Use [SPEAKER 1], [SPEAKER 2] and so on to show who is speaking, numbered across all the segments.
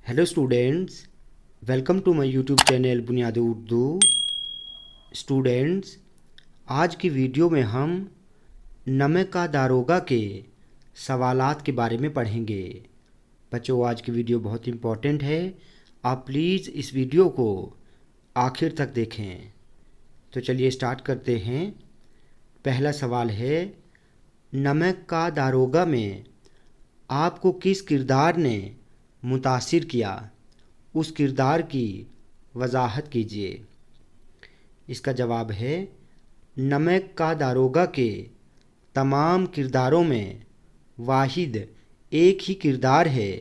[SPEAKER 1] Hello students, welcome to my YouTube channel बुनियादी Urdu. Students, आज की वीडियो में हम नमक का दारोगा के सवालात के बारे में पढ़ेंगे। बच्चों, आज की वीडियो बहुत इम्पॉर्टेंट है। आप प्लीज़ इस वीडियो को आखिर तक देखें। तो चलिए स्टार्ट करते हैं। पहला सवाल है, नमक का दारोगा में आपको किस किरदार ने मुतासिर किया? उस किरदार की वजाहत कीजिए। इसका जवाब है, नमक का दारोगा के तमाम किरदारों में वाहिद एक ही किरदार है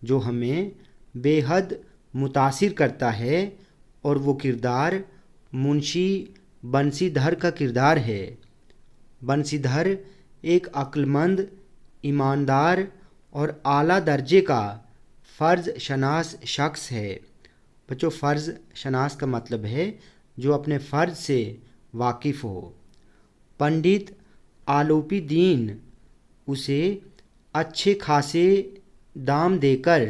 [SPEAKER 1] जो हमें बेहद मुतासिर करता है, और वो किरदार मुंशी बंसीधर का किरदार है। बंसीधर एक अक्लमंद, ईमानदार और आला दर्जे का फ़र्ज़ शनास शख्स है। बच्चों, फ़र्ज़ शनास का मतलब है जो अपने फ़र्ज़ से वाकिफ़ हो। पंडित आलोपी दीन उसे अच्छे खासे दाम देकर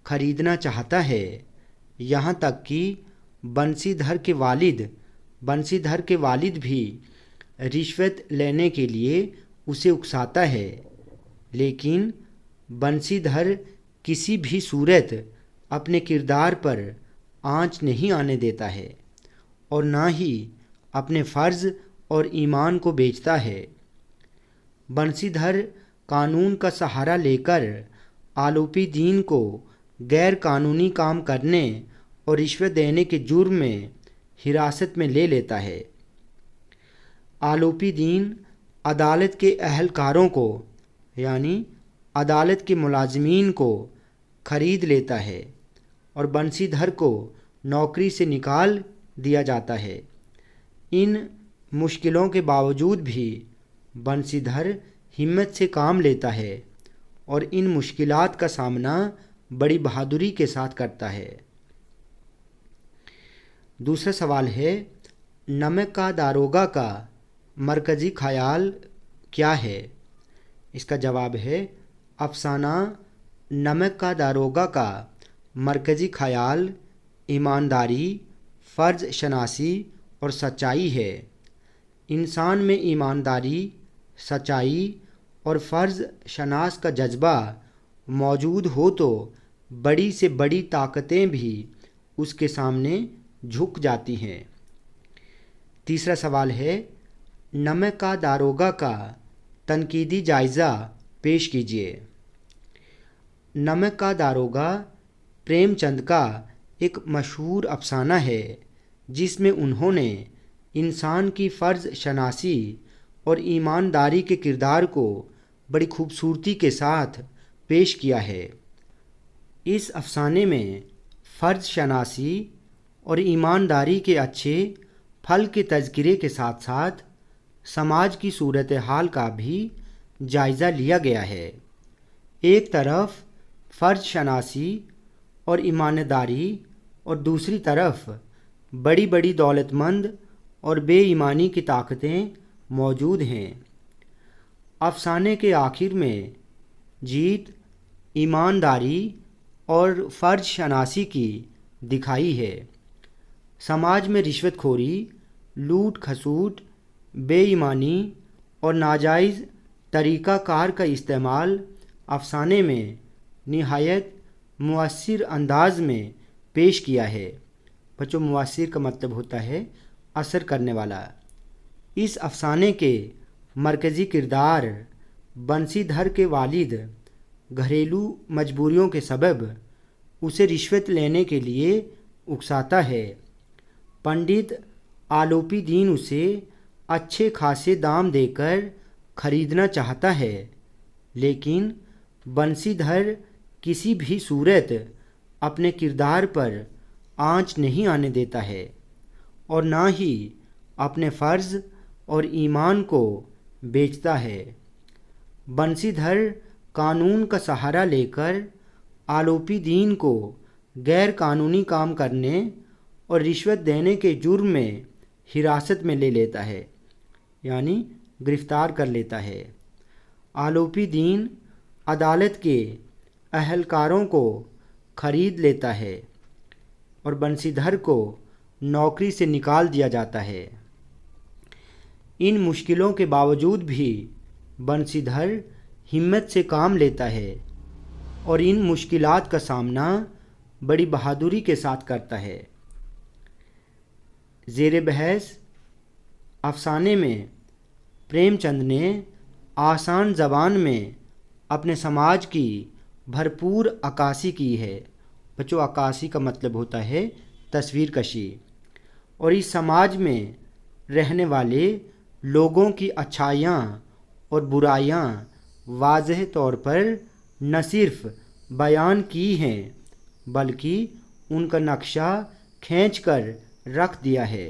[SPEAKER 1] ख़रीदना चाहता है। यहाँ तक कि बंसीधर के वालिद भी रिश्वत लेने के लिए उसे उकसाता है, लेकिन बंसीधर किसी भी सूरत अपने किरदार पर आंच नहीं आने देता है और ना ही अपने फ़र्ज़ और ईमान को बेचता है। बंसीधर कानून का सहारा लेकर आलोपी दीन को गैर कानूनी काम करने और रिश्वत देने के जुर्म में हिरासत में ले लेता है। आलोपी दीन अदालत के अहलकारों को यानी अदालत के मुलाजमीन को ख़रीद लेता है और बंसीधर को नौकरी से निकाल दिया जाता है। इन मुश्किलों के बावजूद भी बंसीधर हिम्मत से काम लेता है और इन मुश्किलात का सामना बड़ी बहादुरी के साथ करता है। दूसरा सवाल है, नमक का दारोगा का मरकज़ी ख़याल क्या है? इसका जवाब है, अफसाना नमक का दारोगा का मरकज़ी ख़याल ईमानदारी, फ़र्ज़ शनासी और सच्चाई है। इंसान में ईमानदारी, सच्चाई और फ़र्ज़ शनास का जज्बा मौजूद हो तो बड़ी से बड़ी ताकतें भी उसके सामने झुक जाती हैं। तीसरा सवाल है, नमक का दारोगा का तनकीदी जायज़ा पेश कीजिए। नमक का दारोगा प्रेमचंद का एक मशहूर अफसाना है जिसमें उन्होंने इंसान की फ़र्ज़ शनासी और ईमानदारी के किरदार को बड़ी खूबसूरती के साथ पेश किया है। इस अफसाने में फ़र्ज़ शनासी और ईमानदारी के अच्छे फल के तज़किरे के साथ साथ समाज की सूरत हाल का भी जायज़ा लिया गया है। एक तरफ फ़र्ज़ शनासी और ईमानदारी और दूसरी तरफ बड़ी बड़ी दौलतमंद और बेईमानी की ताकतें मौजूद हैं। अफसाने के आखिर में जीत ईमानदारी और फ़र्ज़ शनासी की दिखाई है। समाज में रिश्वतखोरी, लूट खसूट, बेईमानी और नाजायज़ तरीक़ाकार का इस्तेमाल अफसाने में निहायत मुअस्सिर अंदाज़ में पेश किया है। बच्चों, मुअस्सिर का मतलब होता है असर करने वाला। इस अफसाने के मरकज़ी किरदार बंसीधर के वालिद घरेलू मजबूरियों के सबब उसे रिश्वत लेने के लिए उकसाता है। पंडित आलोपी दीन उसे अच्छे खासे दाम देकर ख़रीदना चाहता है, लेकिन बंसीधर किसी भी सूरत अपने किरदार पर आंच नहीं आने देता है और ना ही अपने फ़र्ज़ और ईमान को बेचता है। बंसीधर कानून का सहारा लेकर आलोपी दीन को गैर कानूनी काम करने और रिश्वत देने के जुर्म में हिरासत में ले लेता है, यानी गिरफ़्तार कर लेता है। आलोपी दीन अदालत के अहलकारों को खरीद लेता है और बंसीधर को नौकरी से निकाल दिया जाता है। इन मुश्किलों के बावजूद भी बंसीधर हिम्मत से काम लेता है और इन मुश्किलात का सामना बड़ी बहादुरी के साथ करता है। ज़ेर बहस अफसाने में प्रेमचंद ने आसान ज़बान में अपने समाज की भरपूर अक्कासी की है। बच्चों, अक्कासी का मतलब होता है तस्वीर कशी, और इस समाज में रहने वाले लोगों की अच्छाइयाँ और बुराइयाँ वाज़ेह तौर पर न सिर्फ बयान की हैं बल्कि उनका नक्शा खींच कर रख दिया है।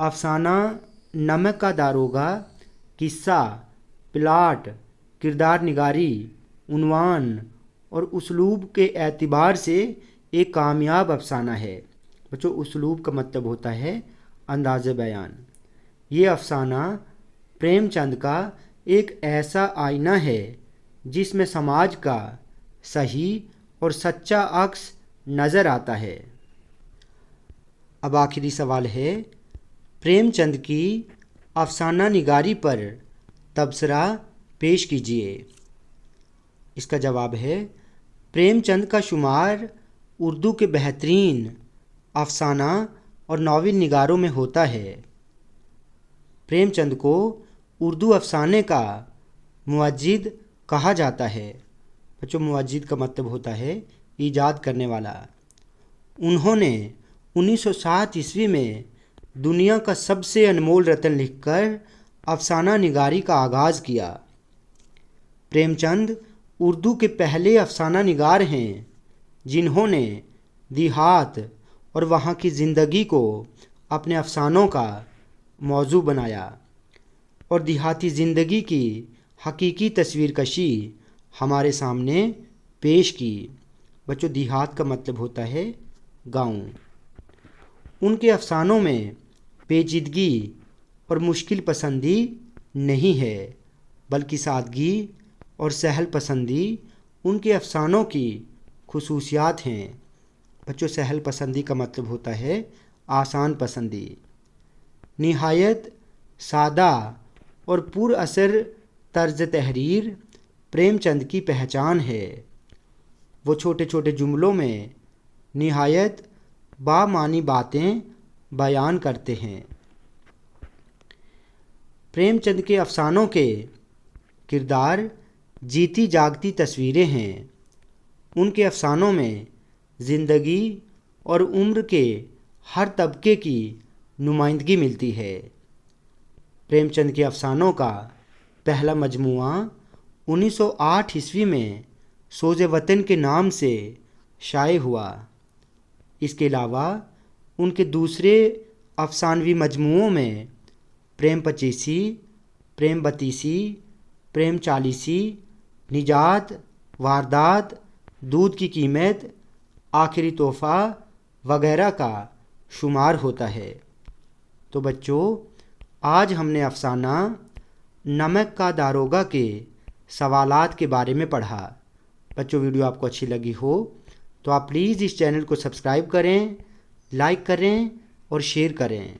[SPEAKER 1] अफसाना नमक का दारोगा किस्सा, प्लाट, किरदार निगारी, उन्वान और उसलूब के एतबार से एक कामयाब अफसाना है। बच्चों, उसलूब का मतलब होता है अंदाज़ बयान। ये अफसाना प्रेमचंद का एक ऐसा आईना है जिसमें समाज का सही और सच्चा अक्स नज़र आता है। अब आखिरी सवाल है, प्रेमचंद की अफसाना निगारी पर तबसरा पेश कीजिए। इसका जवाब है, प्रेमचंद का शुमार उर्दू के बेहतरीन अफसाना और नावल निगारों में होता है। प्रेमचंद को उर्दू अफसाने का मुअज्जिद कहा जाता है। बच्चों, मुअज्जिद का मतलब होता है ईजाद करने वाला। उन्होंने 1907 ईस्वी में दुनिया का सबसे अनमोल रत्न लिखकर अफसाना निगारी का आगाज़ किया। प्रेमचंद उर्दू के पहले अफसाना निगार हैं जिन्होंने देहात और वहाँ की ज़िंदगी को अपने अफसानों का मौजू बनाया और देहाती ज़िंदगी की हकीकी तस्वीर कशी हमारे सामने पेश की। बच्चों, देहात का मतलब होता है गाँव। उनके अफसानों में पेचीदगी और मुश्किल पसंदी नहीं है बल्कि सादगी और सहल पसंदी उनके अफसानों की खुसूसियात हैं। बच्चों, सहल पसंदी का मतलब होता है आसान पसंदी। निहायत सादा और पुरअसर तर्ज तहरीर प्रेमचंद की पहचान है। वो छोटे छोटे जुमलों में निहायत बामानी बातें बयान करते हैं। प्रेमचंद के अफसानों के किरदार जीती जागती तस्वीरें हैं। उनके अफसानों में ज़िंदगी और उम्र के हर तबके की नुमाइंदगी मिलती है। प्रेमचंद के अफसानों का पहला मजमूआ 1908 ईस्वी में सोज़े वतन के नाम से शाये हुआ। इसके अलावा उनके दूसरे अफसानवी मजमूओं में प्रेम पचीसी, प्रेम बतीसी, प्रेम चालीसी, निजात, वारदात, दूध की कीमत, आखिरी तोहफ़ा वगैरह का शुमार होता है। तो बच्चों, आज हमने अफसाना नमक का दारोगा के सवालात के बारे में पढ़ा। बच्चों, वीडियो आपको अच्छी लगी हो तो आप प्लीज़ इस चैनल को सब्सक्राइब करें, लाइक करें और शेयर करें।